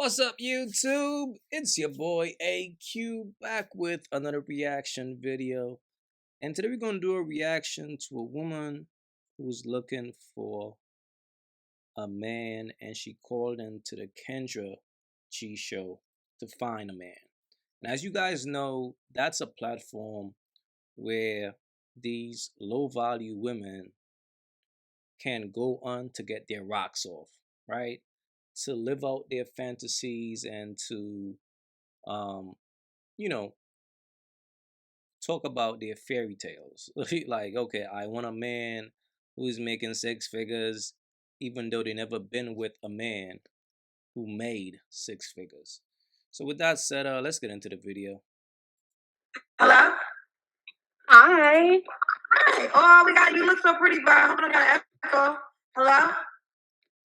What's up, YouTube? It's your boy AyeQ back with another reaction video. And today we're going to do a reaction to a woman who's looking for a man, and she called into the Kendra G show to find a man. And as you guys know, that's a platform where these low value women can go on to get their rocks off, right? To live out their fantasies and to you know, talk about their fairy tales. Like, okay, I want a man who's making six figures, even though they never been with a man who made six figures. So with that said, let's get into the video. Hello? Hi. Hi. Oh, we got you. Look so pretty, bro. Hold on, I got an echo. Hello?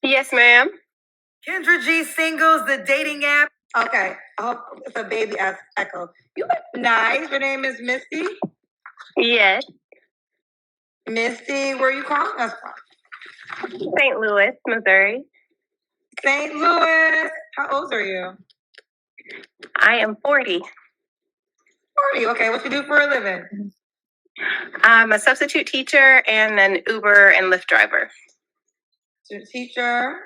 Yes, ma'am. Kendra G Singles, the dating app. Okay. Oh, it's a baby ass echo. You look nice. Your name is Misty? Yes. Misty, where are you calling us from? St. Louis, Missouri. St. Louis. How old are you? I am 40. 40. Okay, what you do for a living? I'm a substitute teacher and an Uber and Lyft driver. So teacher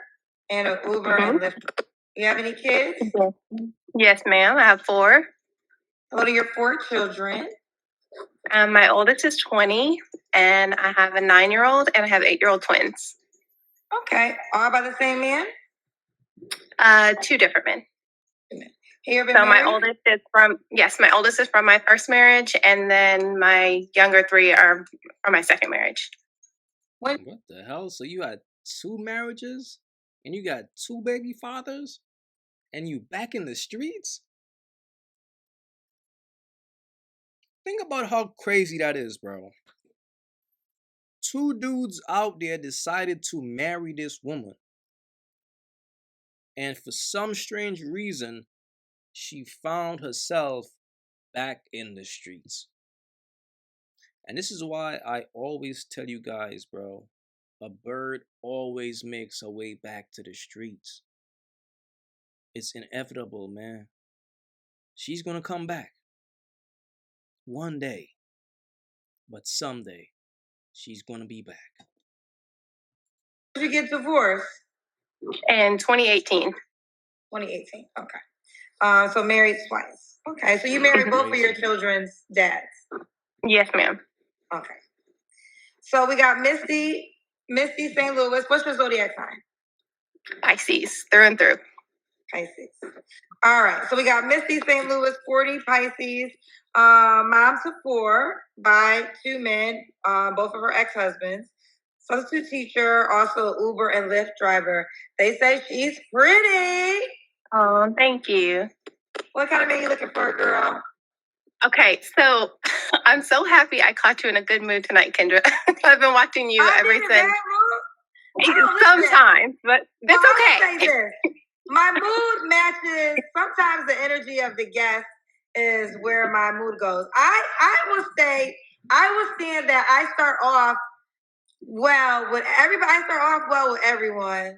and an Uber and Lyft. You have any kids? Yes, ma'am. I have 4. What are your 4 children? My oldest is 20, and I have a 9-year-old, and I have 8-year-old twins. Okay. All by the same man? 2 different men. So my oldest is from my first marriage, and then my younger 3 are from my second marriage. What the hell? So you had 2 marriages, and you got 2 baby fathers, and you back in the streets? Think about how crazy that is, bro. 2 dudes out there decided to marry this woman, and for some strange reason, she found herself back in the streets. And this is why I always tell you guys, bro, a bird always makes her way back to the streets. It's inevitable, man. She's gonna come back. One day. But someday, she's gonna be back. Did you get divorced? In 2018. 2018, okay. So married twice. Okay, so you married both of your children's dads? Yes, ma'am. Okay. So we got Misty St. Louis. What's your zodiac sign? Pisces, through and through. Pisces. All right, so we got Misty St. Louis, 40, Pisces. Mom's of 4 by 2 men, both of her ex-husbands. Substitute teacher, also Uber and Lyft driver. They say she's pretty. Oh, thank you. What kind of man you looking for, girl? Okay, so I'm so happy I caught you in a good mood tonight, Kendra. I've been watching you ever since. Sometimes, but that's okay. My mood matches. Sometimes the energy of the guest is where my mood goes. I will say that I start off well with everybody. I start off well with everyone,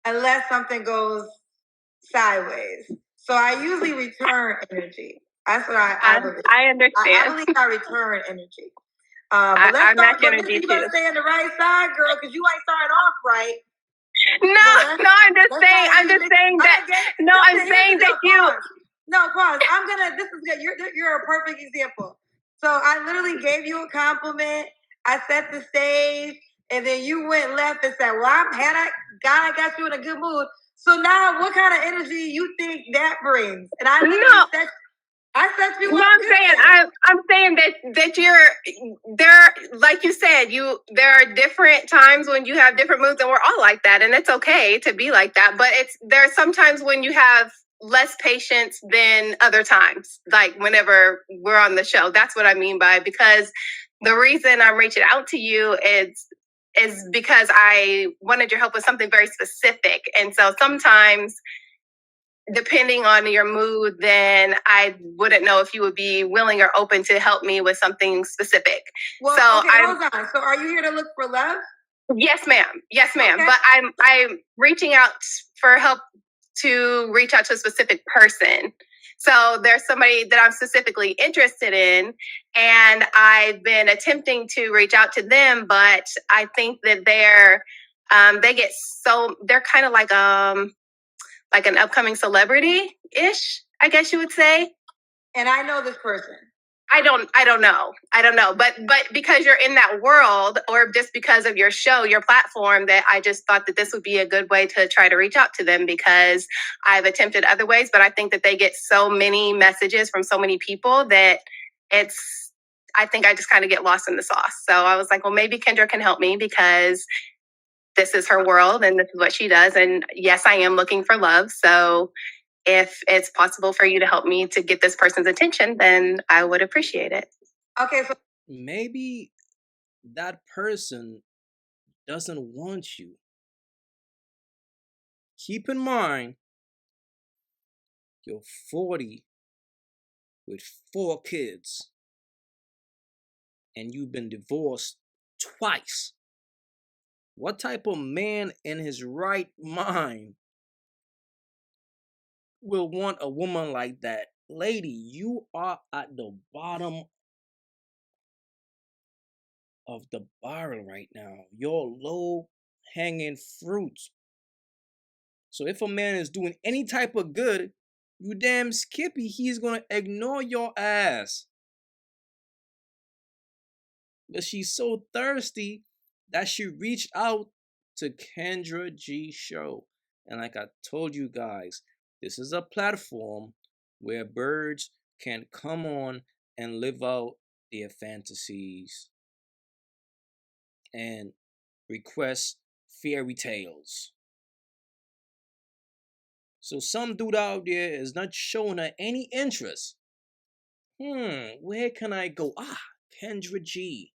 unless something goes sideways. So I usually return energy. That's what I believe. I understand. I believe I return energy. But let's start. You better stay on the right side, girl, because you ain't starting off right. No, I'm just saying that. No, pause. This is good. You're a perfect example. So I literally gave you a compliment. I set the stage, and then you went left and said, "Well, I got you in a good mood." So now, what kind of energy you think that brings? And I set you up. I'm saying that you're there, like you said, there are different times when you have different moods, and we're all like that, and it's okay to be like that. But there are some times when you have less patience than other times, like whenever we're on the show. That's what I mean by, because the reason I'm reaching out to you is because I wanted your help with something very specific. And so sometimes, depending on your mood, then I wouldn't know if you would be willing or open to help me with something specific. Well, okay, hold on. So are you here to look for love? Yes, ma'am. Yes, ma'am. Okay. But I'm reaching out for help to reach out to a specific person. So there's somebody that I'm specifically interested in, and I've been attempting to reach out to them, but I think that they're kind of like an upcoming celebrity-ish, I guess you would say. And I know this person. I don't know. But because you're in that world, or just because of your show, your platform, that I just thought that this would be a good way to try to reach out to them, because I've attempted other ways, but I think that they get so many messages from so many people that I think I just kind of get lost in the sauce. So I was like, well, maybe Kendra can help me, because this is her world and this is what she does. And yes, I am looking for love. So if it's possible for you to help me to get this person's attention, then I would appreciate it. Okay, so maybe that person doesn't want you. Keep in mind, you're 40 with 4 kids, and you've been divorced twice. What type of man in his right mind will want a woman like that? Lady, you are at the bottom of the barrel right now. You're low hanging fruit. So if a man is doing any type of good, you damn skippy, he's gonna ignore your ass. But she's so thirsty that she reached out to Kendra G Show. And like I told you guys, this is a platform where birds can come on and live out their fantasies and request fairy tales. So some dude out there is not showing her any interest. Where can I go? Kendra G.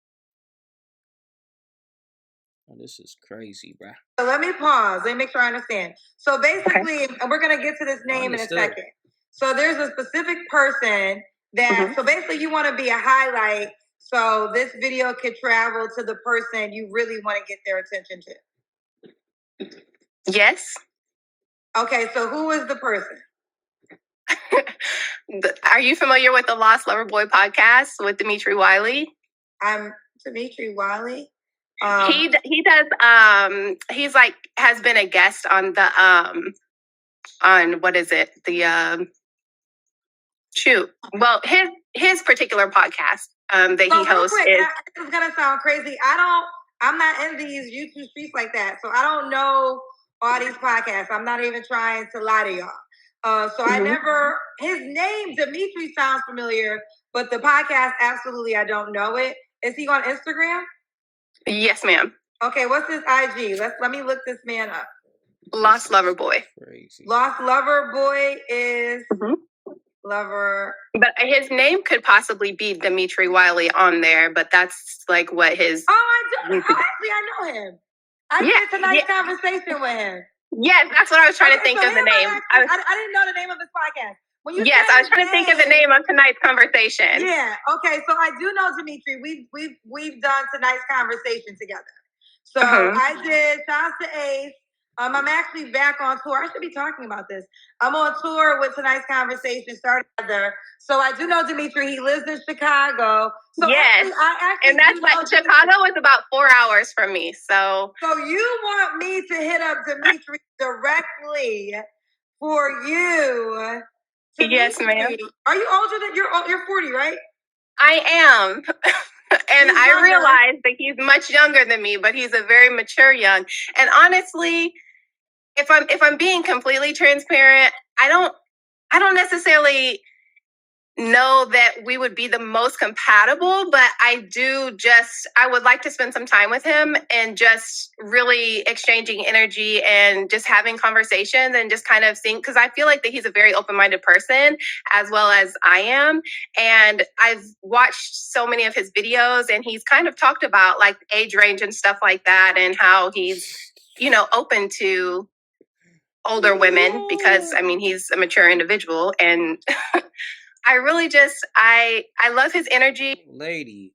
Oh, this is crazy, bruh. So let me pause. Let me make sure I understand. So basically, and we're going to get to this name in a second. So there's a specific person that, so basically you want to be a highlight, so this video could travel to the person you really want to get their attention to. Yes. Okay, so who is the person? Are you familiar with the Lost Lover Boy podcast with Dmitri Wiley? I'm Dmitri Wiley. He does. He's like has been a guest on the on what is it? The shoot. Well, his particular podcast that he hosts quick, is. It's gonna sound crazy. I'm not in these YouTube streets like that, so I don't know all these podcasts. I'm not even trying to lie to y'all. So I never. His name Dmitri sounds familiar, but the podcast absolutely I don't know it. Is he on Instagram? Yes, ma'am. Okay, what's his IG? Let me look this man up. Lost Lover Boy. Crazy. Lost Lover Boy is Lover. But his name could possibly be Dmitri Wiley on there, but that's like what his. Oh, I do. Actually, I know him. I did tonight's conversation with him. Yes, that's what I was trying to think of the name. I didn't know the name of his podcast. Yes, I was trying to think of the name of tonight's conversation. Yeah. Okay. So I do know Dmitri. We've done tonight's conversation together. So I did. Shouts to Ace. I'm actually back on tour. I should be talking about this. I'm on tour with tonight's conversation started together. So I do know Dmitri. He lives in Chicago. So yes, and that's like Chicago is about 4 hours from me. So you want me to hit up Dmitri directly for you? Yes, ma'am. Are you older than you're 40, right? I am. And I realize that he's much younger than me, but he's a very mature young. And honestly, if I'm being completely transparent, I don't necessarily know that we would be the most compatible, but I would like to spend some time with him and just really exchanging energy and just having conversations and just kind of seeing, because I feel like that he's a very open-minded person as well as I am. And I've watched so many of his videos and he's kind of talked about like age range and stuff like that and how he's, open to older women because, I mean, he's a mature individual and I really I love his energy. Lady,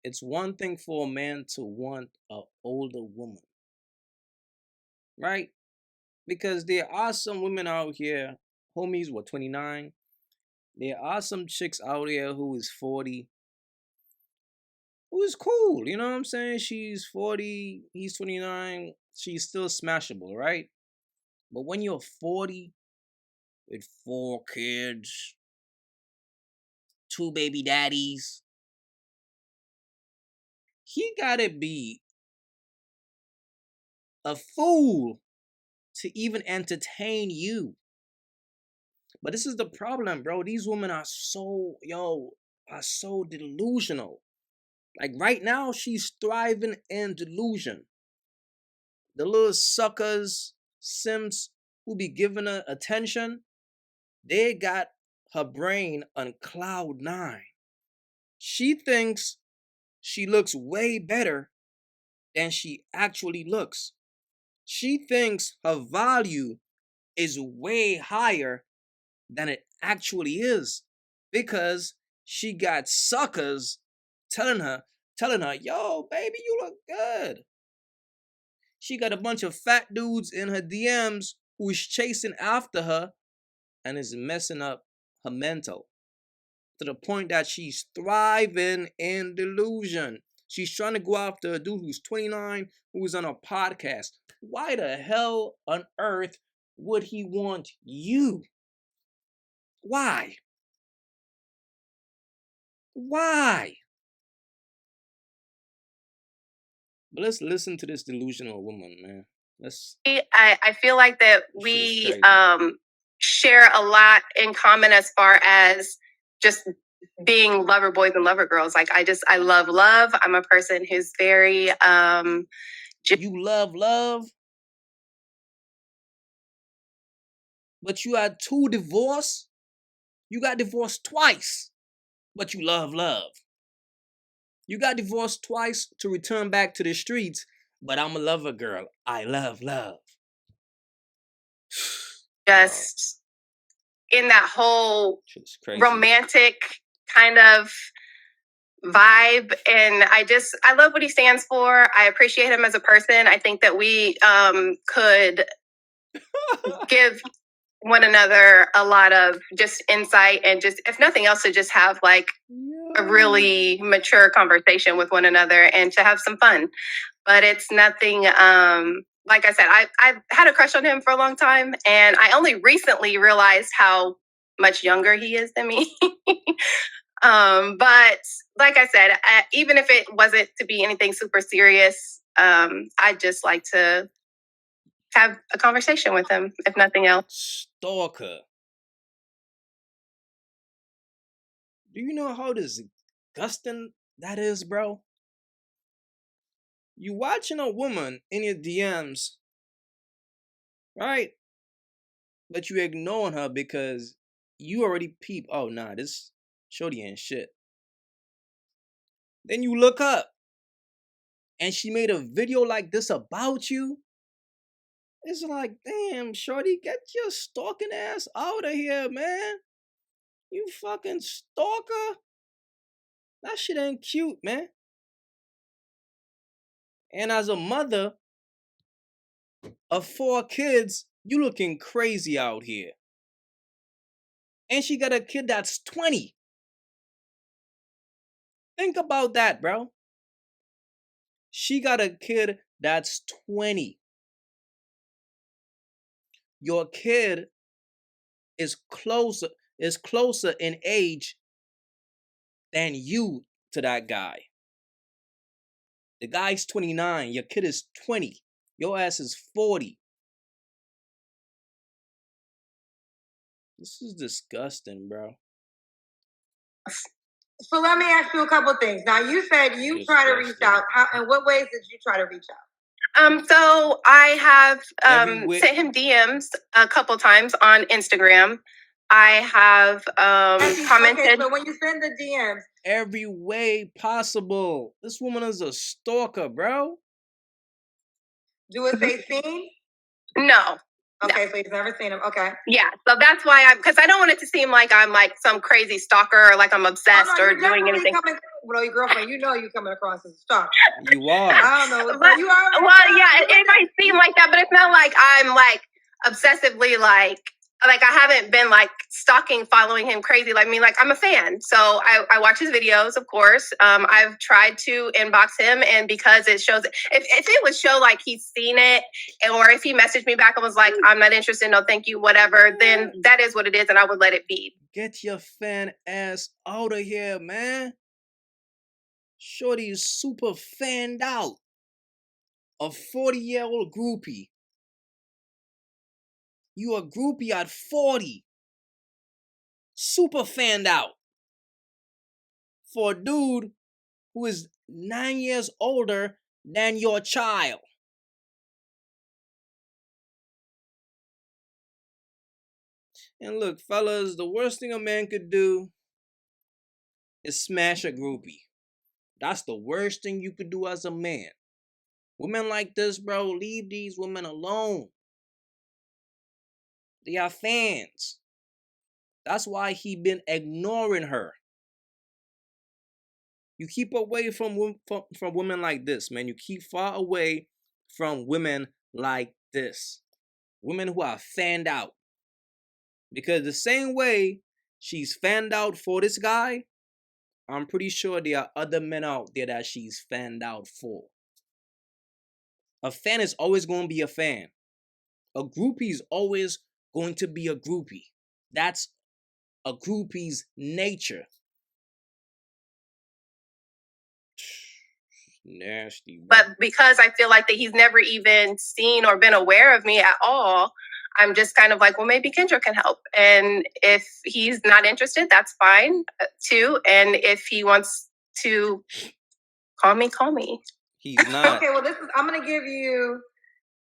it's one thing for a man to want an older woman, right? Because there are some women out here, homies, 29. There are some chicks out here who is 40, who is cool. You know what I'm saying? She's 40, he's 29. She's still smashable, right? But when you're 40 with 4 kids, 2 baby daddies, he gotta be a fool to even entertain you. But this is the problem, bro. These women are so delusional. Like right now, she's thriving in delusion. The little suckers, simps who be giving her attention, they got her brain on cloud 9. She thinks she looks way better than she actually looks. She thinks her value is way higher than it actually is because she got suckers telling her, yo, baby, you look good. She got a bunch of fat dudes in her DMs who is chasing after her and is messing up her mental to the point that she's thriving in delusion. She's trying to go after a dude who's 29, who is on a podcast. Why the hell on earth would he want you? Why? Why? But let's listen to this delusional woman, man. I feel like that we share a lot in common as far as just being lover boys and lover girls. Like I love love. I'm a person who's very you love love, but you had 2 divorces. You got divorced twice, but you love love. You got divorced twice to return back to the streets, but I'm a lover girl. I love love. Just in that whole romantic kind of vibe, and I love what he stands for. I appreciate him as a person. I think that we could give one another a lot of just insight and just, if nothing else, to just have like a really mature conversation with one another and to have some fun. But it's nothing, like I said, I've had a crush on him for a long time, and I only recently realized how much younger he is than me. But like I said, even if it wasn't to be anything super serious, I'd just like to have a conversation with him, if nothing else. Stalker. Do you know how disgusting that is, bro? You watching a woman in your DMs, right? But you ignoring her because you already peep. Oh, nah, this shorty ain't shit. Then you look up and she made a video like this about you. It's like, damn, shorty, get your stalking ass out of here, man. You fucking stalker. That shit ain't cute, man. And as a mother of 4 kids, you looking crazy out here. And she got a kid that's 20. Think about that, bro. She got a kid that's 20. Your kid is closer in age than you to that guy. The guy's 29. Your kid is 20. Your ass is 40. This is disgusting, bro. So let me ask you a couple things. Now, you said you try to reach out. In what ways did you try to reach out? So I have sent him DMs a couple times on Instagram. I have commented. Okay, so when you send the DMs, every way possible. This woman is a stalker, bro. Do it say seen? No. Okay, no. So you've never seen him. Okay. Yeah, so that's why because I don't want it to seem like I'm like some crazy stalker or like I'm obsessed or doing anything. Well, your girlfriend, you're coming across as a stalker. You are. I don't know. But, you are. Well, yeah, it might seem like that, but it's not like I'm like obsessively like I haven't been like stalking, following him crazy. Like me, like I'm a fan. So I watch his videos, of course. I've tried to inbox him, and because it shows, if it would show like he's seen it, or if he messaged me back and was like, I'm not interested, no thank you, whatever, then that is what it is, and I would let it be. Get your fan ass out of here, man. Shorty is super fanned out. A 40-year-old groupie. You a groupie at 40. Super fanned out. For a dude who is 9 years older than your child. And look, fellas, the worst thing a man could do is smash a groupie. That's the worst thing you could do as a man. Women like this, bro, leave these women alone. They are fans. That's why he been ignoring her. You keep away from women like this, man. You keep far away from women like this. Women who are fanned out. Because the same way she's fanned out for this guy, I'm pretty sure there are other men out there that she's fanned out for. A fan is always going to be a fan. A groupie is always going to be a groupie. That's a groupie's nature. Nasty. Bro. But because I feel like that he's never even seen or been aware of me at all, I'm just kind of like, well, maybe Kendra can help. And if he's not interested, that's fine too. And if he wants to call me, call me. He's not. Okay, well, I'm going to give you,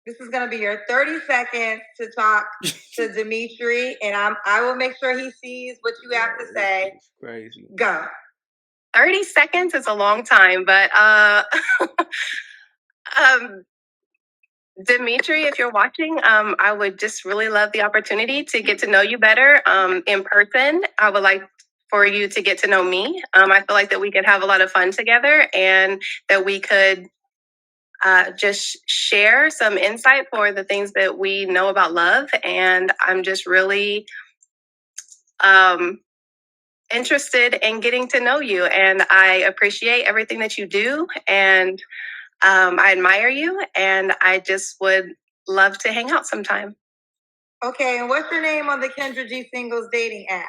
this is going to be your 30 seconds to talk to Dmitri, and I will make sure he sees what you have to say. Crazy. Go. 30 seconds is a long time, but Dmitri, if you're watching, I would just really love the opportunity to get to know you better in person. I would like for you to get to know me. I feel like that we could have a lot of fun together, and that we could just share some insight for the things that we know about love. And I'm just really interested in getting to know you, and I appreciate everything that you do, and I admire you, and I just would love to hang out sometime. Okay, and what's your name on the Kendra G Singles dating app?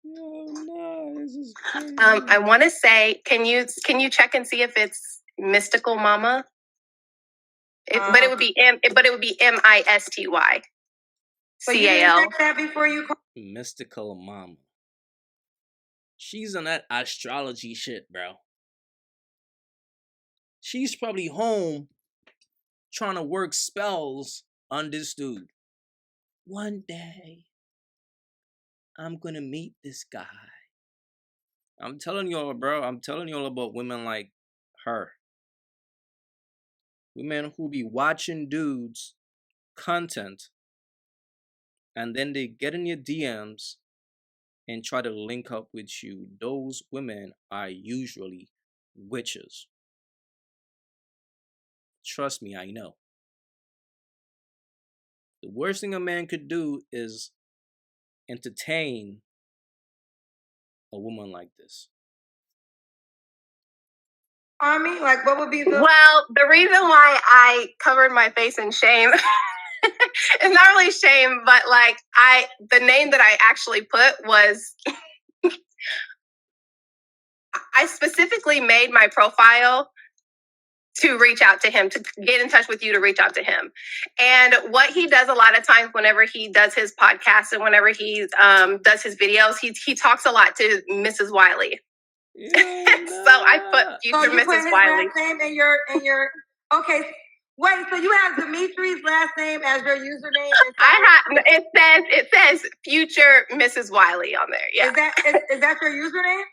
No, this is crazy. I want to say, can you check and see if it's Mystical Mama? But it would be MISTY CAL. So you didn't check that before you called? Mystical Mama. She's on that astrology shit, bro. She's probably home trying to work spells on this dude. One day, I'm gonna meet this guy. I'm telling y'all, bro. I'm telling y'all about women like her. Women who be watching dudes' content, and then they get in your DMs and try to link up with you. Those women are usually witches. Trust me, I know. The worst thing a man could do is entertain a woman like this. Army, like what would be the... Well, the reason why I covered my face in shame it's not really shame, but like the name that I actually put was I specifically made my profile to reach out to him, to get in touch with you, to reach out to him. And what he does a lot of times whenever he does his podcast and whenever he does his videos, he talks a lot to Mrs. Wiley. Yeah, so I put future Mrs. Wiley. Last name in your okay. Wait, so you have Dimitri's last name as your username? It says future Mrs. Wiley on there. Yeah. Is that your username?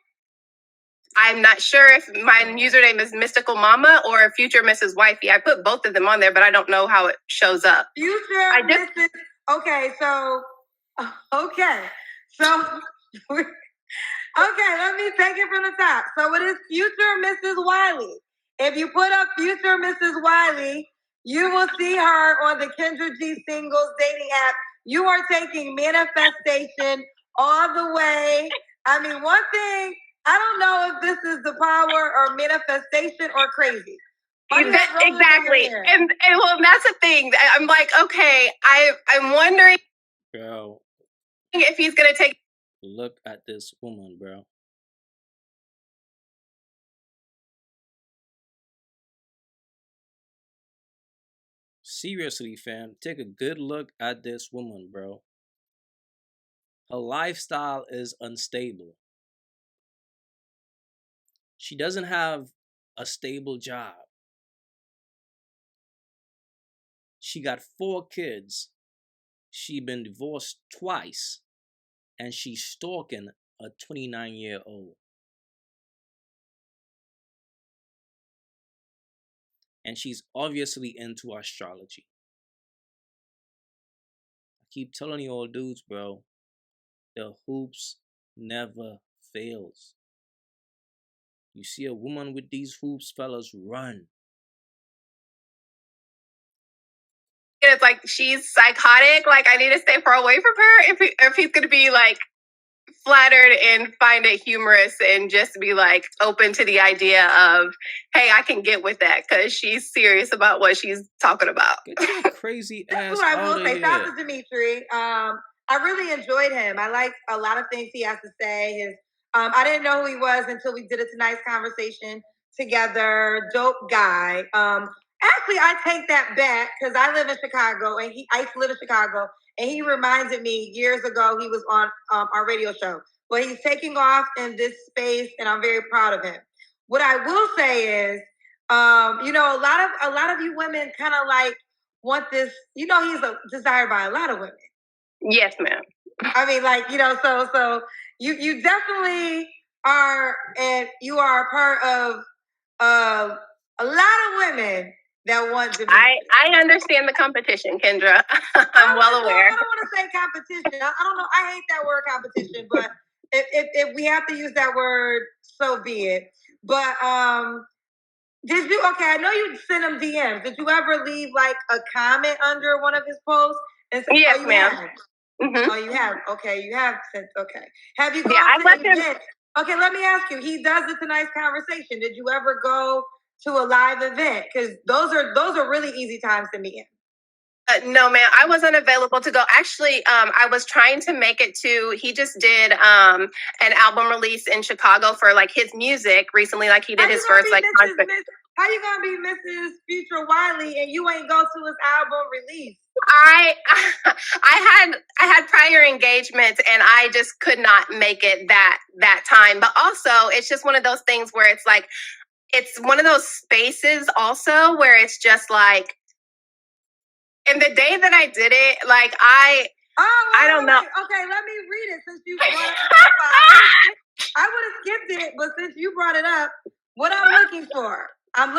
I'm not sure if my username is Mystical Mama or Future Mrs. Wifey. I put both of them on there, but I don't know how it shows up. Mrs. Okay, so let me take it from the top. So it is Future Mrs. Wiley. If you put up Future Mrs. Wiley, You will see her on the Kendra G Singles dating app. You are taking manifestation all the way. I mean, one thing, I don't know if this is the power or manifestation or crazy. Exactly. And well, that's the thing. I'm like, okay, I'm wondering, bro, if he's gonna take. Look at this woman, bro. Seriously, fam, take a good look at this woman, bro. Her lifestyle is unstable. She doesn't have a stable job. She got 4 kids. She been divorced twice. And she's stalking a 29-year-old. And she's obviously into astrology. I keep telling you all dudes, bro, the hoops never fails. You see a woman with these hoops, fellas, run. It's like she's psychotic. Like I need to stay far away from her. If he's gonna be like flattered and find it humorous and just be like open to the idea of, hey, I can get with that because she's serious about what she's talking about. Get your crazy ass That's what I will say. here. Shout out to Dmitri. I really enjoyed him. I like a lot of things he has to say. His I didn't know who he was until we did a Tonight's Conversation together. Dope guy. Actually, I take that back because I live in Chicago and I used to live in Chicago, and he reminded me years ago he was on our radio show. But he's taking off in this space, and I'm very proud of him. What I will say is, you know, a lot of you women kind of like want this. You know, he's desired by a lot of women. Yes, ma'am. I mean, like, you know, so you definitely are, and you are a part of a lot of women that want to be. I understand the competition, Kendra. I'm well aware. I don't want to say competition. I don't know. I hate that word competition, but if we have to use that word, so be it. But did you? Okay, I know you sent him DMs. Did you ever leave like a comment under one of his posts? And say, yes, ma'am. Mm-hmm. Oh, you have. Okay, you have sent. Okay, have you gone to events? Okay, let me ask you. He does the Tonight's Conversation. Did you ever go to a live event? Because those are really easy times to meet him. No, man, I wasn't available to go. Actually, I was trying to make it to. He just did an album release in Chicago for like his music recently. Like he did his first like concert. How you gonna be Mrs. Future Wiley and you ain't go to his album release? I had prior engagements and I just could not make it that time. But also, it's just one of those things where it's like, it's one of those spaces also where it's just like. And the day that I did it, like I don't know. Okay, let me read it since you brought it up. I would have skipped it, but since you brought it up, what I'm looking for? I'm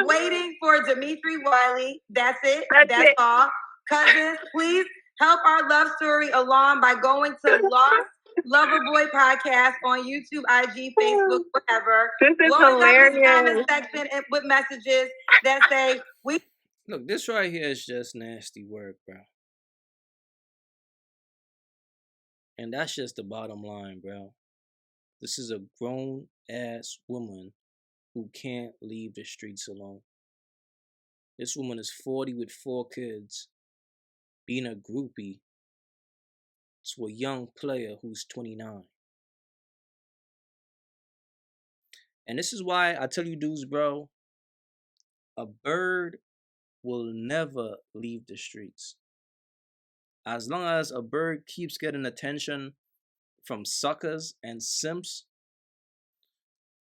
waiting for Dmitri Wiley. That's it. That's all. Cousins, please help our love story along by going to Lost Loverboy Podcast on YouTube, IG, Facebook, whatever. This is hilarious. Comment section with messages that say we. Look, this right here is just nasty work, bro. And that's just the bottom line, bro. This is a grown-ass woman who can't leave the streets alone. This woman is 40 with 4 kids, being a groupie to a young player who's 29. And this is why I tell you dudes, bro, a bird will never leave the streets. As long as a bird keeps getting attention from suckers and simps,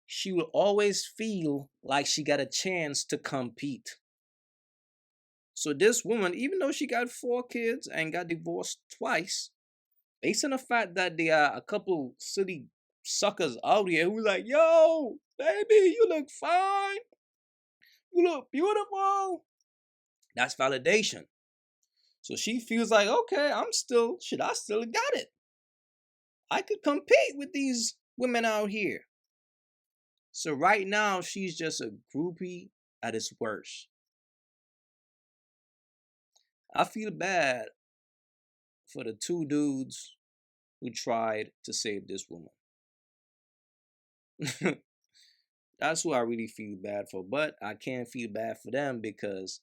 she will always feel like she got a chance to compete. So this woman, even though she got 4 kids and got divorced twice, based on the fact that there are a couple silly suckers out here who like, yo, baby, you look fine. You look beautiful. That's validation. So she feels like, okay, I still got it. I could compete with these women out here. So right now, she's just a groupie at its worst. I feel bad for the two dudes who tried to save this woman. That's who I really feel bad for. But I can't feel bad for them because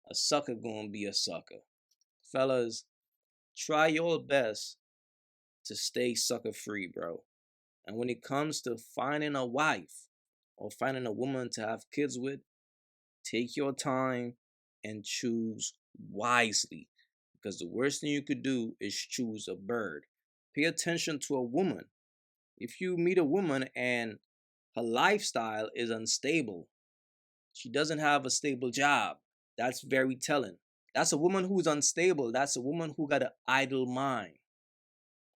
a sucker gonna be a sucker. Fellas, try your best to stay sucker free, bro. And when it comes to finding a wife or finding a woman to have kids with, take your time and choose wisely. Because the worst thing you could do is choose a bird. Pay attention to a woman. If you meet a woman and her lifestyle is unstable, she doesn't have a stable job, that's very telling. That's a woman who's unstable. That's a woman who got an idle mind.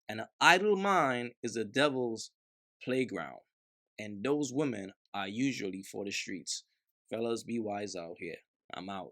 And an idle mind is the devil's playground. And those women are usually for the streets. Fellas, be wise out here. I'm out.